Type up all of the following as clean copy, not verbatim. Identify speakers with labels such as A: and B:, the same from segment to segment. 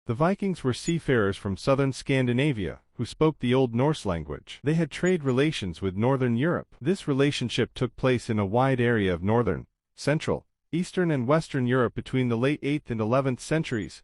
A: The Vikings were seafarers from southern Scandinavia, who spoke the Old Norse language. They had trade relations with northern Europe. This relationship took place in a wide area of northern, central, eastern and western Europe between the late 8th and 11th centuries.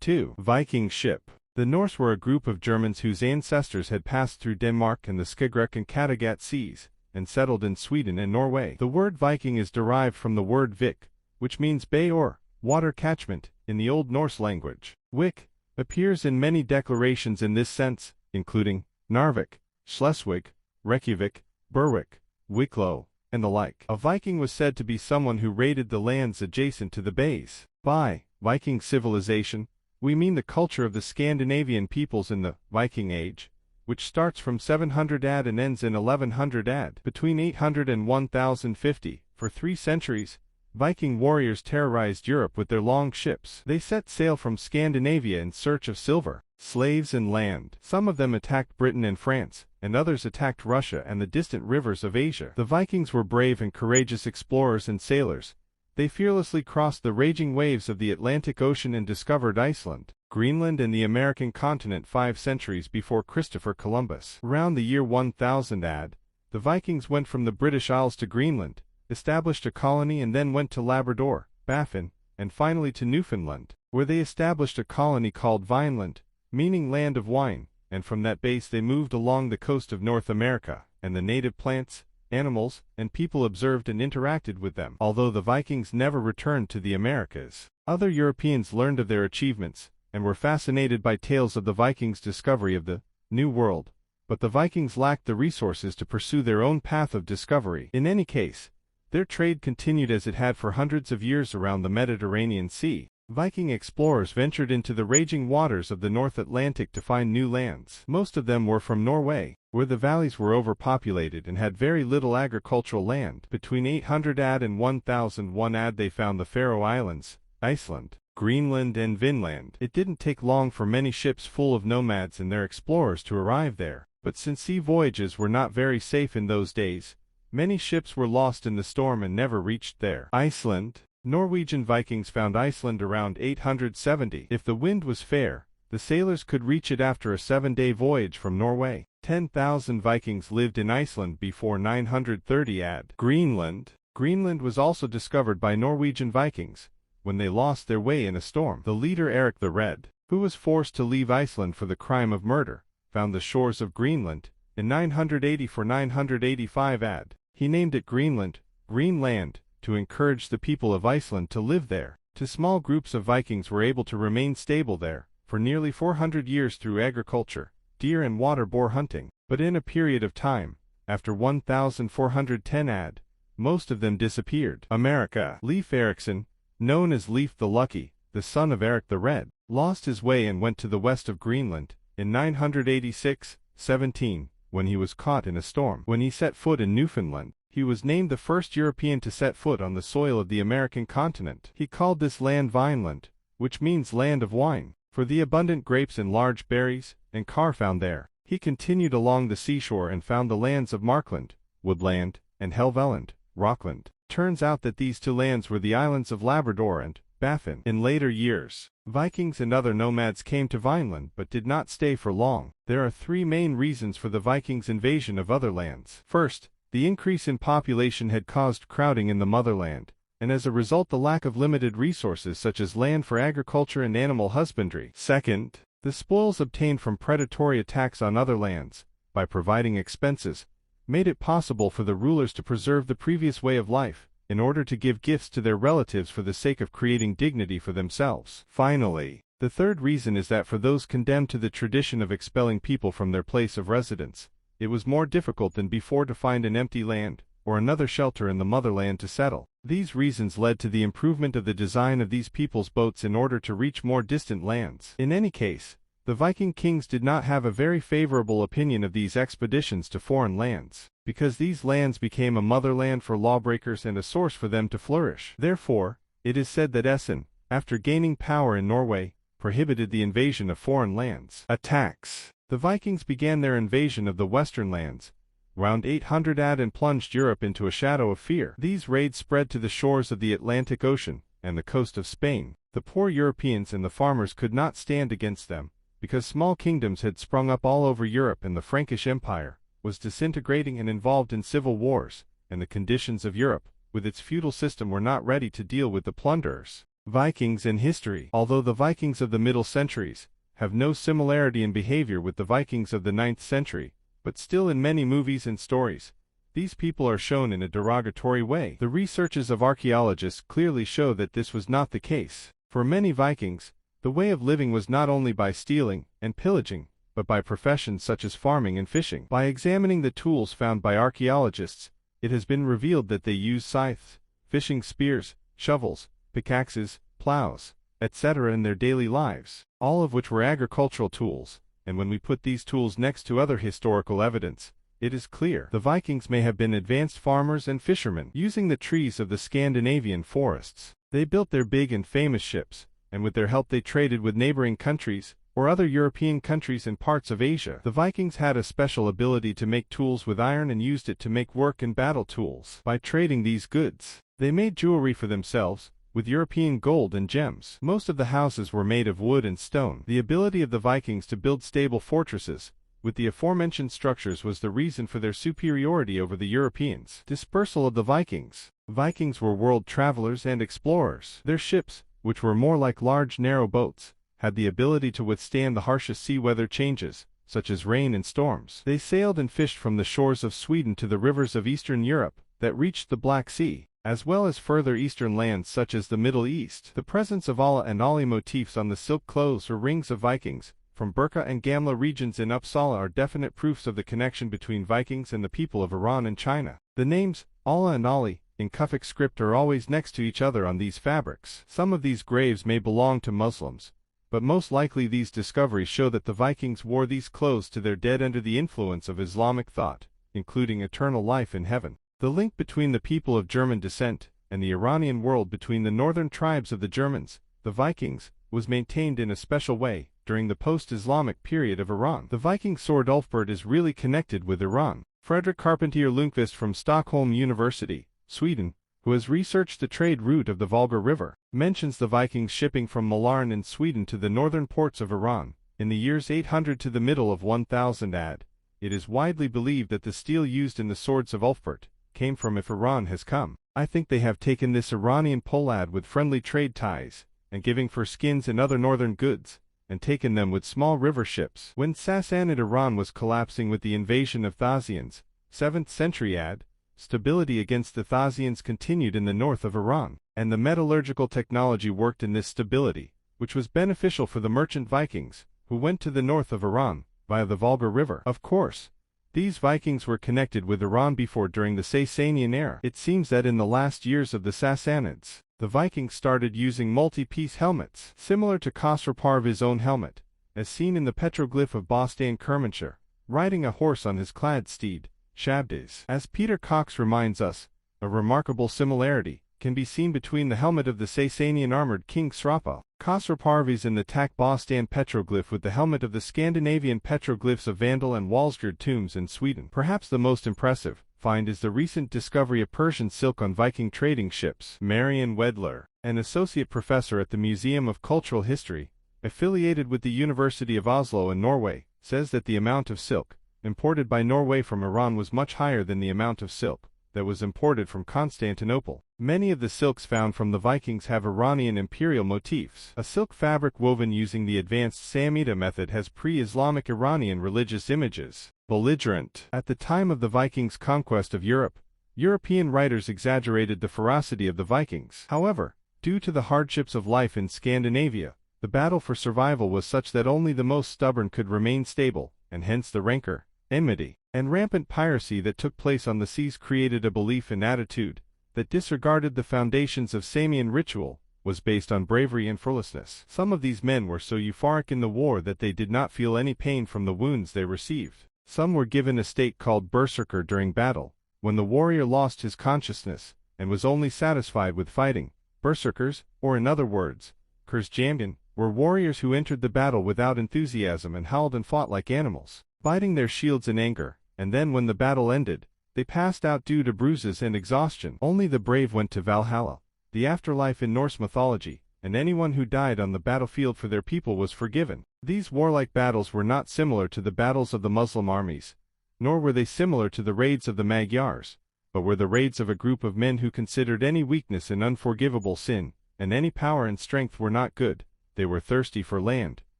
A: 2. Viking ship. The Norse were a group of Germans whose ancestors had passed through Denmark and the Skagerrak and Kattegat seas, and settled in Sweden and Norway. The word Viking is derived from the word vik, which means bay or water catchment in the Old Norse language. Wick appears in many declarations in this sense, including Narvik, Schleswig, Reykjavik, Berwick, Wicklow, and the like. A Viking was said to be someone who raided the lands adjacent to the bays. By Viking civilization, we mean the culture of the Scandinavian peoples in the Viking Age, which starts from 700 AD and ends in 1100 AD. Between 800 and 1050, for 3 centuries, Viking warriors terrorized Europe with their long ships. They set sail from Scandinavia in search of silver, slaves and land. Some of them attacked Britain and France, and others attacked Russia and the distant rivers of Asia. The Vikings were brave and courageous explorers and sailors. They fearlessly crossed the raging waves of the Atlantic Ocean and discovered Iceland, Greenland and the American continent 5 centuries before Christopher Columbus. Around the year 1000 AD, the Vikings went from the British Isles to Greenland, established a colony and then went to Labrador, Baffin, and finally to Newfoundland, where they established a colony called Vineland, meaning land of wine, and from that base they moved along the coast of North America, and the native plants, animals, and people observed and interacted with them. Although the Vikings never returned to the Americas, other Europeans learned of their achievements, and were fascinated by tales of the Vikings' discovery of the New World, but the Vikings lacked the resources to pursue their own path of discovery. In any case, their trade continued as it had for hundreds of years around the Mediterranean Sea. Viking explorers ventured into the raging waters of the North Atlantic to find new lands. Most of them were from Norway, where the valleys were overpopulated and had very little agricultural land. Between 800 AD and 1001 AD they found the Faroe Islands, Iceland, Greenland and Vinland. It didn't take long for many ships full of nomads and their explorers to arrive there, but since sea voyages were not very safe in those days, many ships were lost in the storm and never reached there. Iceland. Norwegian Vikings found Iceland around 870. If the wind was fair, the sailors could reach it after a 7-day voyage from Norway. 10,000 Vikings lived in Iceland before 930 AD. Greenland. Greenland was also discovered by Norwegian Vikings, when they lost their way in a storm. The leader Eric the Red, who was forced to leave Iceland for the crime of murder, found the shores of Greenland in 980 for 985 AD. He named it Greenland, Greenland, to encourage the people of Iceland to live there. Small groups of Vikings were able to remain stable there for nearly 400 years through agriculture, deer and water boar hunting. But in a period of time, after 1410 AD, most of them disappeared. America. Leif Erikson, known as Leif the Lucky, the son of Eric the Red, lost his way and went to the west of Greenland in 986-17, when he was caught in a storm. When he set foot in Newfoundland, he was named the first European to set foot on the soil of the American continent. He called this land Vineland, which means land of wine, for the abundant grapes and large berries and car found there. He continued along the seashore and found the lands of Markland, Woodland, and Helveland, Rockland. Turns out that these 2 lands were the islands of Labrador and Baffin. In later years, Vikings and other nomads came to Vineland but did not stay for long. There are 3 main reasons for the Vikings' invasion of other lands. First, the increase in population had caused crowding in the motherland, and as a result the lack of limited resources such as land for agriculture and animal husbandry. Second, the spoils obtained from predatory attacks on other lands, by providing expenses, made it possible for the rulers to preserve the previous way of life, in order to give gifts to their relatives for the sake of creating dignity for themselves. Finally, the third reason is that for those condemned to the tradition of expelling people from their place of residence, it was more difficult than before to find an empty land, or another shelter in the motherland to settle. These reasons led to the improvement of the design of these people's boats in order to reach more distant lands. In any case, the Viking kings did not have a very favorable opinion of these expeditions to foreign lands, because these lands became a motherland for lawbreakers and a source for them to flourish. Therefore, it is said that Essen, after gaining power in Norway, prohibited the invasion of foreign lands. Attacks. The Vikings began their invasion of the western lands around 800 AD and plunged Europe into a shadow of fear. These raids spread to the shores of the Atlantic Ocean, and the coast of Spain. The poor Europeans and the farmers could not stand against them, because small kingdoms had sprung up all over Europe and the Frankish Empire was disintegrating and involved in civil wars, and the conditions of Europe, with its feudal system, were not ready to deal with the plunderers. Vikings in history. Although the Vikings of the Middle Centuries have no similarity in behavior with the Vikings of the 9th century, but still in many movies and stories, these people are shown in a derogatory way. The researches of archaeologists clearly show that this was not the case. For many Vikings, the way of living was not only by stealing and pillaging, but by professions such as farming and fishing. By examining the tools found by archaeologists, it has been revealed that they used scythes, fishing spears, shovels, pickaxes, plows, etc. in their daily lives, all of which were agricultural tools, and when we put these tools next to other historical evidence, it is clear the Vikings may have been advanced farmers and fishermen using the trees of the Scandinavian forests. They built their big and famous ships, and with their help they traded with neighboring countries, or other European countries and parts of Asia. The Vikings had a special ability to make tools with iron and used it to make work and battle tools. By trading these goods, they made jewelry for themselves, with European gold and gems. Most of the houses were made of wood and stone. The ability of the Vikings to build stable fortresses, with the aforementioned structures, was the reason for their superiority over the Europeans. Dispersal of the Vikings. Vikings were world travelers and explorers. Their ships, which were more like large narrow boats, had the ability to withstand the harshest sea weather changes, such as rain and storms. They sailed and fished from the shores of Sweden to the rivers of Eastern Europe that reached the Black Sea, as well as further eastern lands such as the Middle East. The presence of Ala and Ali motifs on the silk clothes or rings of Vikings, from Burka and Gamla regions in Uppsala, are definite proofs of the connection between Vikings and the people of Iran and China. The names, Ala and Ali, in Kufic script are always next to each other on these fabrics. Some of these graves may belong to Muslims, but most likely these discoveries show that the Vikings wore these clothes to their dead under the influence of Islamic thought, including eternal life in heaven. The link between the people of German descent and the Iranian world, between the northern tribes of the Germans, the Vikings, was maintained in a special way during the post-Islamic period of Iran. The Viking sword Ulfbert is really connected with Iran. Fredrik Carpentier Lundqvist from Stockholm University, Sweden, who has researched the trade route of the Volga River, mentions the Vikings shipping from Mälaren in Sweden to the northern ports of Iran in the years 800 to the middle of 1000 AD. It is widely believed that the steel used in the swords of Ulfbert came from if Iran has come. I think they have taken this Iranian polad with friendly trade ties, and giving for skins and other northern goods, and taken them with small river ships. When Sassanid Iran was collapsing with the invasion of Thasians, 7th century AD, stability against the Thasians continued in the north of Iran, and the metallurgical technology worked in this stability, which was beneficial for the merchant Vikings, who went to the north of Iran, via the Volga River. Of course, these Vikings were connected with Iran before during the Sasanian era. It seems that in the last years of the Sassanids, the Vikings started using multi-piece helmets, similar to Khosrow Parvy's own helmet, as seen in the petroglyph of Bostan Kermanshah, riding a horse on his clad steed, Shabdis. As Peter Cox reminds us, a remarkable similarity can be seen between the helmet of the Sasanian armored king Srapa, Khosrow Parvy's in the Tak Bostan petroglyph with the helmet of the Scandinavian petroglyphs of Vandal and Walsgård tombs in Sweden. Perhaps the most impressive find is the recent discovery of Persian silk on Viking trading ships. Marian Wedler, an associate professor at the Museum of Cultural History, affiliated with the University of Oslo in Norway, says that the amount of silk imported by Norway from Iran was much higher than the amount of silk that was imported from Constantinople. Many of the silks found from the Vikings have Iranian imperial motifs. A silk fabric woven using the advanced Samhita method has pre-Islamic Iranian religious images. Belligerent. At the time of the Vikings' conquest of Europe, European writers exaggerated the ferocity of the Vikings. However, due to the hardships of life in Scandinavia, the battle for survival was such that only the most stubborn could remain stable, and hence the rancor, enmity, and rampant piracy that took place on the seas created a belief and attitude that disregarded the foundations of Samian ritual, was based on bravery and fearlessness. Some of these men were so euphoric in the war that they did not feel any pain from the wounds they received. Some were given a state called berserker during battle, when the warrior lost his consciousness and was only satisfied with fighting. Berserkers, or in other words, Kursjamgan, were warriors who entered the battle without enthusiasm and howled and fought like animals, biting their shields in anger, and then when the battle ended, they passed out due to bruises and exhaustion. Only the brave went to Valhalla, the afterlife in Norse mythology, and anyone who died on the battlefield for their people was forgiven. These warlike battles were not similar to the battles of the Muslim armies, nor were they similar to the raids of the Magyars, but were the raids of a group of men who considered any weakness an unforgivable sin, and any power and strength were not good. They were thirsty for land,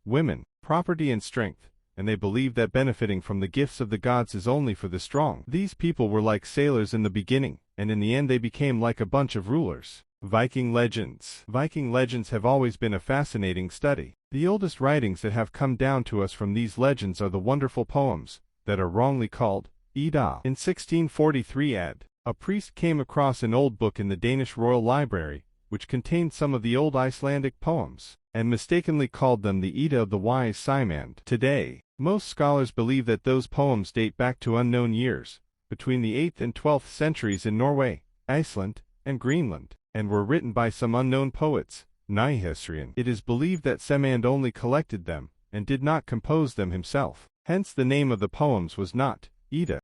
A: women, property and strength, and they believed that benefiting from the gifts of the gods is only for the strong. These people were like sailors in the beginning, and in the end they became like a bunch of rulers. Viking legends. Viking legends have always been a fascinating study. The oldest writings that have come down to us from these legends are the wonderful poems that are wrongly called Edda. In 1643 a priest came across an old book in the Danish Royal Library, which contained some of the old Icelandic poems, and mistakenly called them the Edda of the wise Sæmund. Today, most scholars believe that those poems date back to unknown years, between the 8th and 12th centuries in Norway, Iceland, and Greenland, and were written by some unknown poets, Nyhistorian. It is believed that Sæmund only collected them, and did not compose them himself. Hence the name of the poems was not Edda,